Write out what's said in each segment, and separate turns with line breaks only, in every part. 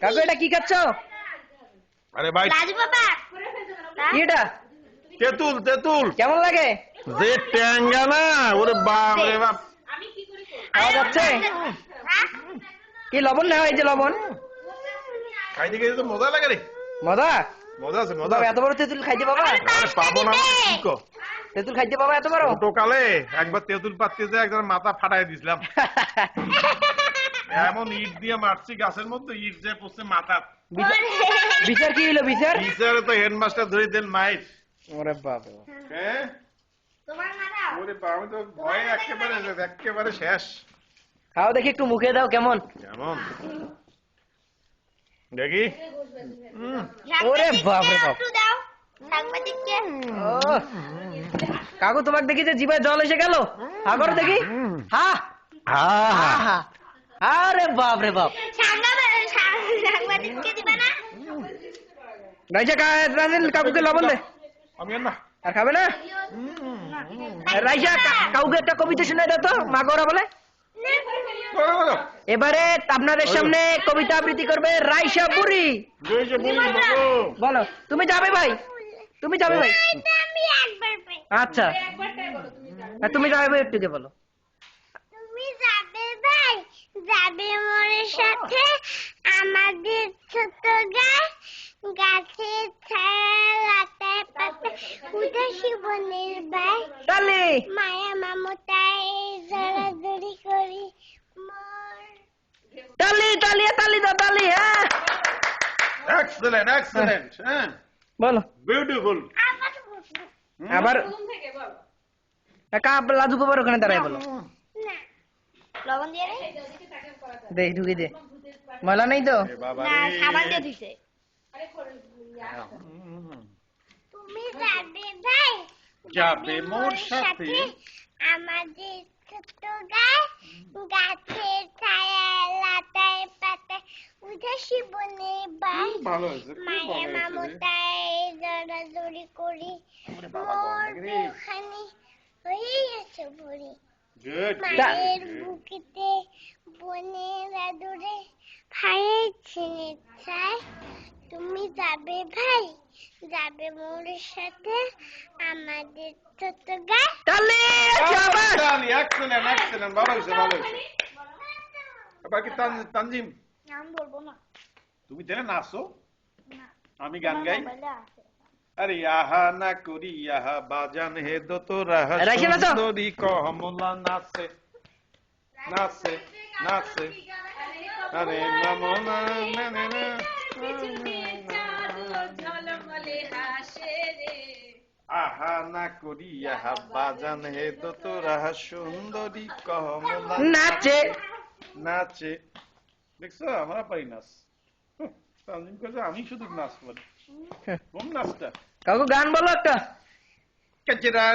কাকু এটা কি খাচ্ছ?
আরে ভাই
রাজু বাবা
কি এটা?
তেঁতুল তেঁতুল
কেমন লাগে?
যে ট্যাঙ্গা না, ওরে বাপ রে বাপ।
খাওয়া যাচ্ছে? কি লবণ না? এই যে লবণ
খাইতে খাইতে তো মজা লাগে রে।
মজা
মজা আছে মজা
বাবা,
আছে।
এত বড় তেঁতুল খাইতে বাবা?
আরে পাবো না কি কো?
তেঁতুল খাইতে বাবা এত বড়?
ছোটকালে একবার তেঁতুল পাততে যে একজন মাথা ফাটাই দিছিলাম। এমন ইট দিয়ে মারছি গাছের মধ্যে, ইট যে পড়ছে মাথা।
বিচার কি হলো বিচার?
টিচারে তো হেডমাস্টার ধরে দেন মাইর।
ওরে বাবা,
হ্যাঁ
তোমার মাথা
ওরে বাপ, আমি তো ভয়ে একেবারে শেষ।
খাও দেখি, একটু মুখে দাও কেমন।
কেমন দেখি?
ওরে বাপ রে বাপ।
একটু দাও সাংবাদিককে।
ও কাকু, তোমাকে দেখি যে জিভায় জল এসে গেল। হা করো দেখি। হা হা। আরে বাপ রে বাপ।
সাংবাদিককে দিবা না?
রাইসা কাকুকে লবণ দে।
আমি আর না।
আর খাবে না? রাইসা কাকুকে একটা কবিতা শুনে দাও তো, মা গৌরা বলে। এবারে আপনাদের সামনে কবিতা আবৃত্তি করবে রাইসা বুড়ি। বলো, তুমি যাবে ভাই, তুমি যাবে ভাই।
আমি একবার পাই।
আচ্ছা, তুমি যাবে ভাই, একটু বলো।
তুমি যাবে ভাই, যাবে মোরের সাথে আমাদের ছোট গাছের ছায়া লতায় পাতা উদাসী বনের ভাই
তালি
মায়া মমতায় জড়াজড়ি করি মোর।
তালি তালি তালি দাও, তালি। হ্যাঁ
এক্সেলেন্ট এক্সেলেন্ট। হ্যাঁ
বলো
বিউটিফুল।
আবার বলবো।
আবার। লাজু বাবার ওখানে দাঁড়ায় বলো।
না লবণ দিয়ে রে?
দে ঢুকি দে, ময়লা নেই তো?
না, সাবান দিয়ে ধুইছে। তুমি যাবে ভাই,
যাবে মোর সাথে
আমাদের ছোট গাছের ছায়া লতায় পাতায় উদাসী বনে ভাই
ভালো হয়েছে, খুব
মায়া
ভালো হয়েছে রে।
মমতায় জড়াজড়ি করি মোর বুখানি হয়ে গেছে ভরি
গুড
মায়ের বুকেতে বনের আদরে ভাইয়ের ছিনে চাই। তুমি যাবে ভাই, যাবে মোর সাথে আমাদের ছোট
তালি শাবাশ।
এক্সেলেন্ট এক্সেলেন্ট, ভালো হয়েছে ভালো হয়েছে। এবার কি তানজিম
নাম বলবো না।
তুমি তাহলে নাচো,
না,
আমি গান গাই।
মোবাইলে আছে।
আরে আহা না করি আহা বাজান হে দো তো রাহা
রাইসা নাচো।
সুন্দরী কমলা নাচে নাচে নাচে। আরে মামলা না না না। আহা না করি আহা বাজান হে দো তো রাহা সুন্দরী কমলা
নাচে।
নাচে। দেখছো আমরা পারি নাচ। তানজিম কইছে আমি শুধু নাচ পারি। কোন নাচটা?
কাকু গান বলো একটা।
कजरा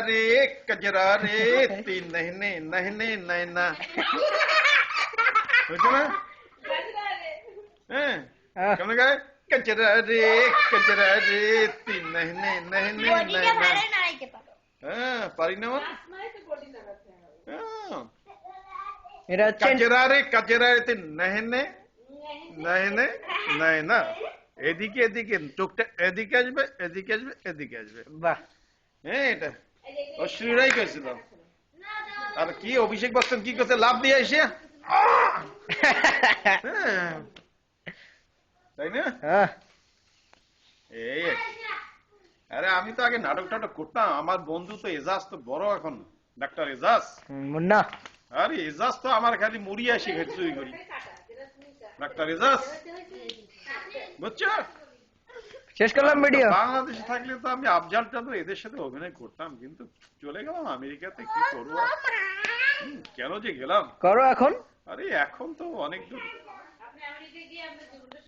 रे तीन नहने नहने नैना। বুঝছো না? হ্যাঁ কেমন গায়? कजरा रे तीन नहने नहने
বডিকে
नैना।
ভালো নাড়াইতে পারো।
হ্যাঁ পারি না মানে? হ্যাঁ।
এটা হচ্ছে
कजरा रे तीन नहने नहने नैना। এদিকে এদিকে চোখটা এদিকে আসবে এদিকে আসবে এদিকে আসবে।
বাহ।
হ্যাঁ এটা অশ্লীলই করেছিল। আর কি অভিষেক বচ্চন কি করছে লাভ দিয়ে এসে? হ্যাঁ, তাই না?
হ্যাঁ।
এই আর কি। আরে আমি তো আগে নাটক টাটক করতাম, আমার বন্ধু তো এজাজ তো বড় এখন, ডাক্তার এজাজ।
মুন্না
আরে এজাজ তো আমার খালি মুড়িয়া শিখেছে চুরি করি। ডাক্তার এজাজ বুঝছো?
শেষ করলাম ভিডিও।
বাংলাদেশে থাকলে তো আমি আফজাল টাদু এদের সাথে অভিনয় করতাম, কিন্তু চলে গেলাম আমেরিকাতে, কি করবো? কেন যে গেলাম?
করো এখন।
আরে এখন তো অনেক দূর